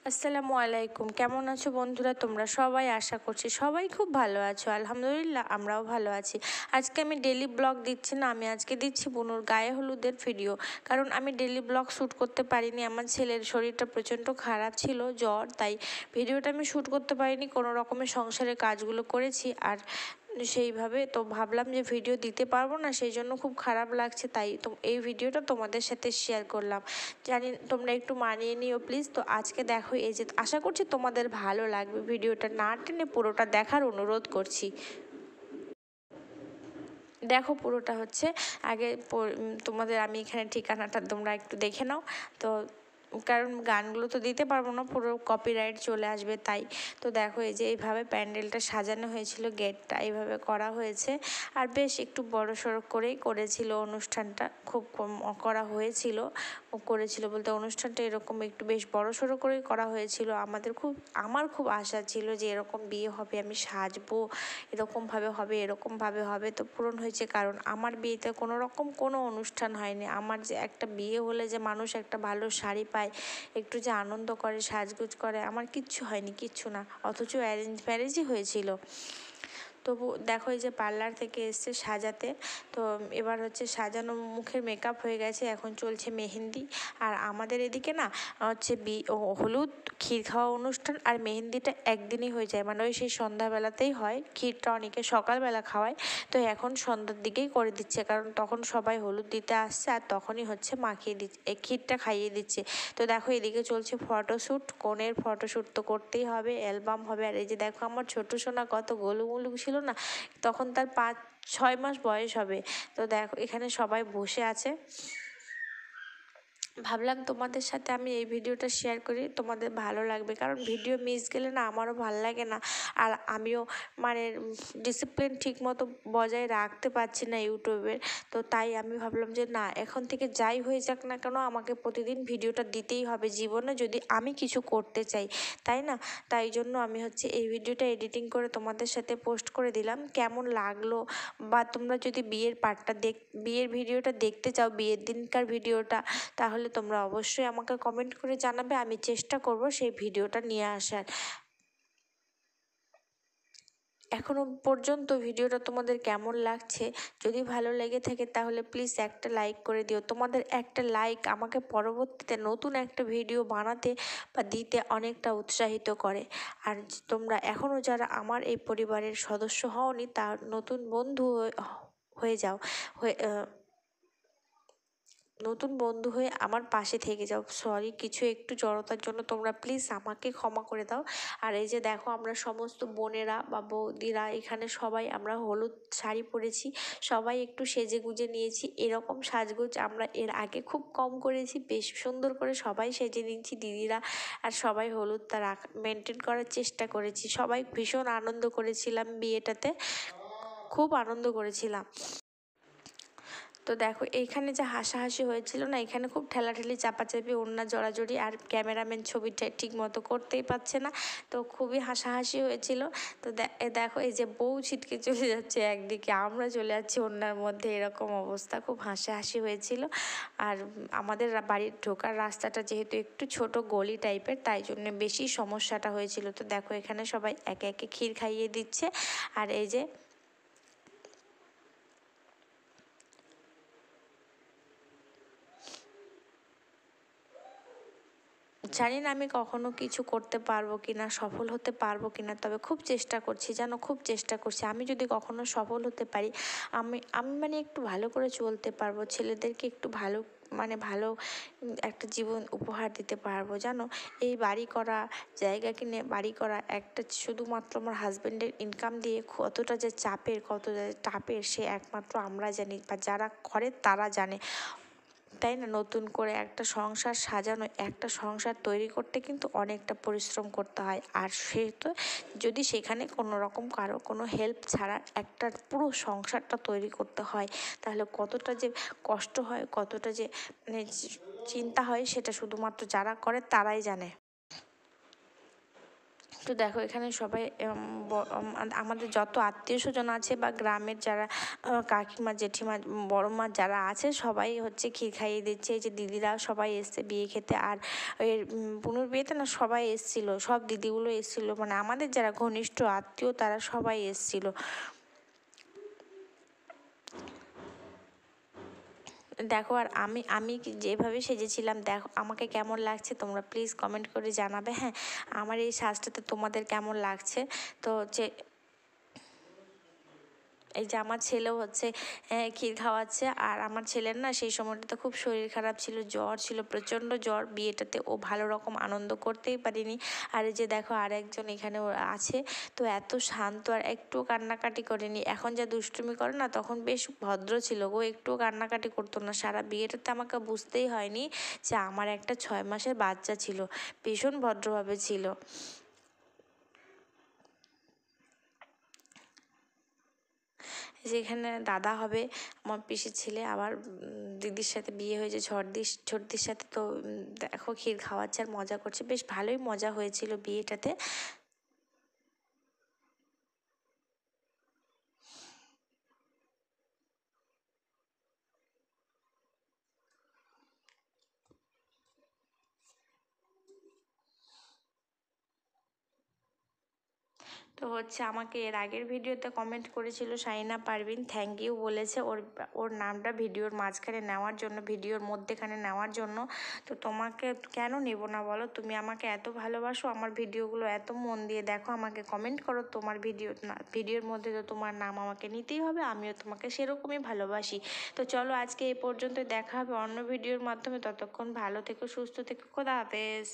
আসসালামু আলাইকুম। কেমন আছো বন্ধুরা তোমরা সবাই? আশা করছি সবাই খুব ভালো আছো। আলহামদুলিল্লাহ আমরাও ভালো আছি। আজকে আমি ডেলি ব্লগ দিচ্ছি না, আমি আজকে দিচ্ছি বুনুর গায়ে হলুদের ভিডিও। কারণ আমি ডেলি ব্লগ শ্যুট করতে পারিনি, আমার ছেলের শরীরটা প্রচণ্ড খারাপ ছিল, জ্বর, তাই ভিডিওটা আমি শ্যুট করতে পারিনি। কোনো রকমের সংসারের কাজগুলো করেছি আর সেইভাবে তো ভাবলাম যে ভিডিও দিতে পারবো না, সেই জন্য খুব খারাপ লাগছে, তাই তো এই ভিডিওটা তোমাদের সাথে শেয়ার করলাম। জানি তোমরা একটু মানিয়ে নিও প্লিজ। তো আজকে দেখো এই যে, আশা করছি তোমাদের ভালো লাগবে, ভিডিওটা না টেনে পুরোটা দেখার অনুরোধ করছি। দেখো পুরোটা হচ্ছে আগে তোমাদের আমি এখানে ঠিকানাটা তোমরা একটু দেখে নাও। তো কারণ গানগুলো তো দিতে পারবো না, পুরো কপিরাইট চলে আসবে, তাই তো দেখো এই যে এইভাবে প্যান্ডেলটা সাজানো হয়েছিল, গেটটা এইভাবে করা হয়েছে। আর বেশ একটু বড় সড়ো করেই করেছিল অনুষ্ঠানটা, খুব কম করা হয়েছিল। করেছিল বলতে অনুষ্ঠানটা এরকম একটু বেশ বড় সড়ো করেই করা হয়েছিল। আমার খুব আশা ছিল যে এরকম বিয়ে হবে, আমি সাজবো, এরকমভাবে হবে, এরকমভাবে হবে। তো পূরণ হয়েছে, কারণ আমার বিয়েতে কোনো রকম কোনো অনুষ্ঠান হয়নি। আমার যে একটা বিয়ে হলে যে মানুষ একটা ভালো শাড়ি পায়, একটু যে আনন্দ করে, সাজগোজ করে, আমার কিচ্ছু হয়নি, কিচ্ছু না, অথচ অ্যারেঞ্জ ম্যারেজই হয়েছিল। তবু দেখো এই যে পার্লার থেকে এসছে সাজাতে। তো এবার হচ্ছে সাজানো, মুখের মেকআপ হয়ে গেছে, এখন চলছে মেহেন্দি। আর আমাদের এদিকে না হচ্ছে হলুদ, ক্ষীর খাওয়া অনুষ্ঠান আর মেহেন্দিটা একদিনই হয়ে যায়, মানে ওই সেই সন্ধ্যাবেলাতেই হয়। ক্ষীরটা অনেকে সকালবেলা খাওয়ায়, তো এখন সন্ধ্যার দিকেই করে দিচ্ছে, কারণ তখন সবাই হলুদ দিতে আসছে আর তখনই হচ্ছে মাখিয়ে দিচ্ছে, ক্ষীরটা খাইয়ে দিচ্ছে। তো দেখো এদিকে চলছে ফটোশ্যুট, কনের ফটোশ্যুট তো করতেই হবে, অ্যালবাম হবে। আর এই যে দেখো আমার ছোটো সোনা কত গোলুমুলু ছিল না, তখন তার 5-6 মাস বয়স হবে। তো দেখো এখানে সবাই বসে আছে, ভাবলাম তোমাদের সাথে আমি এই ভিডিওটা শেয়ার করি, তোমাদের ভালো লাগবে, কারণ ভিডিও মিস গেলে না আমারও ভালো লাগে না। আর আমিও মানে ডিসিপ্লিন ঠিক মতো বজায় রাখতে পারছি না ইউটিউবের। তো তাই আমি ভাবলাম যে না, এখন থেকে যাই হয়ে যাক না কেন আমাকে প্রতিদিন ভিডিওটা দিতেই হবে, জীবনে যদি আমি কিছু করতে চাই, তাই না? তাই জন্য আমি হচ্ছে এই ভিডিওটা এডিটিং করে তোমাদের সাথে পোস্ট করে দিলাম। কেমন লাগলো, বা তোমরা যদি বিয়ের ভিডিওটা দেখতে চাও, বিয়ের দিনকার ভিডিওটা, তাহলে তোমরা অবশ্যই আমাকে কমেন্ট করে জানাবে, আমি চেষ্টা করব সেই ভিডিওটা নিয়ে আসার। এখনো পর্যন্ত ভিডিওটা তোমাদের কেমন লাগছে, যদি ভালো লেগে থাকে তাহলে প্লিজ একটা লাইক করে দিও। তোমাদের একটা লাইক আমাকে পরবর্তীতে নতুন একটা ভিডিও বানাতে বা দিতে অনেকটা উৎসাহিত করে। আর তোমরা এখনও যারা আমার এই পরিবারের সদস্য হওনি, তার নতুন বন্ধু হয়ে যাও, হয়ে নতুন বন্ধু হয়ে আমার পাশে থেকে যাও। সরি, কিছু একটু জড়তার জন্য তোমরা প্লিজ আমাকে ক্ষমা করে দাও। আর এই যে দেখো আমরা সমস্ত বোনেরা বা বৌদিরা এখানে সবাই আমরা হলুদ শাড়ি পরেছি, সবাই একটু সেজে গুজে নিয়েছি। এরকম সাজগোজ আমরা এর আগে খুব কম করেছি, বেশ সুন্দর করে সবাই সেজে নিয়েছি দিদিরা, আর সবাই হলুদটা মেনটেন করার চেষ্টা করেছি। সবাই ভীষণ আনন্দ করেছিলাম বিয়েটাতে, খুব আনন্দ করেছিলাম। তো দেখো এইখানে যে হাসাহাসি হয়েছিল না, এখানে খুব ঠেলাঠেলি, চাপাচাপি, ওড়না জড়াজড়ি, আর ক্যামেরাম্যান ছবিটা ঠিক মতো করতেই পারছে না, তো খুবই হাসাহাসি হয়েছিল। তো দেখো এই যে বউ ছিটকে চলে যাচ্ছে একদিকে, আমরা চলে যাচ্ছি ওড়নার মধ্যে, এরকম অবস্থা, খুব হাসাহাসি হয়েছিল। আর আমাদের বাড়ির ঢোকার রাস্তাটা যেহেতু একটু ছোট গলি টাইপের, তাই জন্য বেশি সমস্যাটা হয়েছিল। তো দেখো এখানে সবাই একে একে ক্ষীর খাইয়ে দিচ্ছে। আর এই যে জানি না আমি কখনো কিছু করতে পারবো কি না, সফল হতে পারবো কি না, তবে খুব চেষ্টা করছি, জানো, খুব চেষ্টা করছি। আমি যদি কখনো সফল হতে পারি, আমি আমি মানে একটু ভালো করে চলতে পারবো, ছেলেদেরকে একটু ভালো, মানে ভালো একটা জীবন উপহার দিতে পারবো, জানো। এই বাড়ি করা, জায়গা কিনে বাড়ি করা, একটা শুধুমাত্র আমার হাজব্যান্ডের ইনকাম দিয়ে কতটা যে চাপের, কতটা টাপের, সে একমাত্র আমরা জানি, বা যারা করে তারা জানে, তাই না? নতুন করে একটা সংসার সাজানো, একটা সংসার তৈরি করতে কিন্তু অনেকটা পরিশ্রম করতে হয়। আর সেহেতু যদি সেখানে কোনো রকম কারো কোনো হেল্প ছাড়া একটা পুরো সংসারটা তৈরি করতে হয়, তাহলে কতটা যে কষ্ট হয়, কতটা যে মানে চিন্তা হয়, সেটা শুধুমাত্র যারা করে তারাই জানে। তো দেখো এখানে সবাই আমাদের যত আত্মীয় স্বজন আছে বা গ্রামের যারা কাকিমা জেঠিমা বড় মা যারা আছে সবাই হচ্ছে ক্ষীর খাইয়ে দিচ্ছে। এই যে দিদিরা সবাই এসছে বিয়ে খেতে, আর এর বুনুর বিয়েতে না সবাই এসছিল, সব দিদিগুলো এসছিল, মানে আমাদের যারা ঘনিষ্ঠ আত্মীয় তারা সবাই এসছিল। দেখো আর আমি আমি যেভাবে সেজেছিলাম দেখো আমাকে কেমন লাগছে তোমরা প্লিজ কমেন্ট করে জানাবে। হ্যাঁ, আমার এই সাজটাতে তোমাদের কেমন লাগছে। তো হচ্ছে এই যে আমার ছেলেও হচ্ছে ক্ষীর খাওয়াচ্ছে, আর আমার ছেলের না সেই সময়টাতে খুব শরীর খারাপ ছিল, জ্বর ছিল, প্রচণ্ড জ্বর, বিয়েটাতে ও ভালো রকম আনন্দ করতেই পারিনি। আর এই যে দেখো আর একজন এখানে আছে, তো এত শান্ত আর একটু কান্নাকাটি করেনি। এখন যা দুষ্টুমি করে না, তখন বেশ ভদ্র ছিল গো, একটুও কান্নাকাটি করতো না। সারা বিয়েটাতে আমাকে বুঝতেই হয়নি যে আমার একটা 6 মাসের বাচ্চা ছিল, ভীষণ ভদ্রভাবে ছিল। যেখানে দাদা হবে আমার পিসির ছেলে, আবার দিদির সাথে বিয়ে হয়েছে ছোটদির সাথে। তো দেখো ক্ষীর খাওয়াচ্ছে আর মজা করছে, বেশ ভালোই মজা হয়েছিল বিয়েটাতে। তো হচ্ছে আমাকে এর আগের ভিডিওতে কমেন্ট করেছিল শাহিনা পারভিন, থ্যাংক ইউ বলেছে ওর ওর নামটা ভিডিওর মাঝখানে নেওয়ার জন্য, ভিডিওর মধ্যেখানে নেওয়ার জন্য। তো তোমাকে কেন নেব না বলো, তুমি আমাকে এত ভালোবাসো, আমার ভিডিওগুলো এত মন দিয়ে দেখো, আমাকে কমেন্ট করো তোমার ভিডিওর মধ্যে তো তোমার নাম আমাকে নিতেই হবে, আমিও তোমাকে সেরকমই ভালোবাসি। তো চলো আজকে এই পর্যন্ত, দেখা হবে অন্য ভিডিওর মাধ্যমে, ততক্ষণ ভালো থেকো, সুস্থ থেকো, খোদা হাফেজ।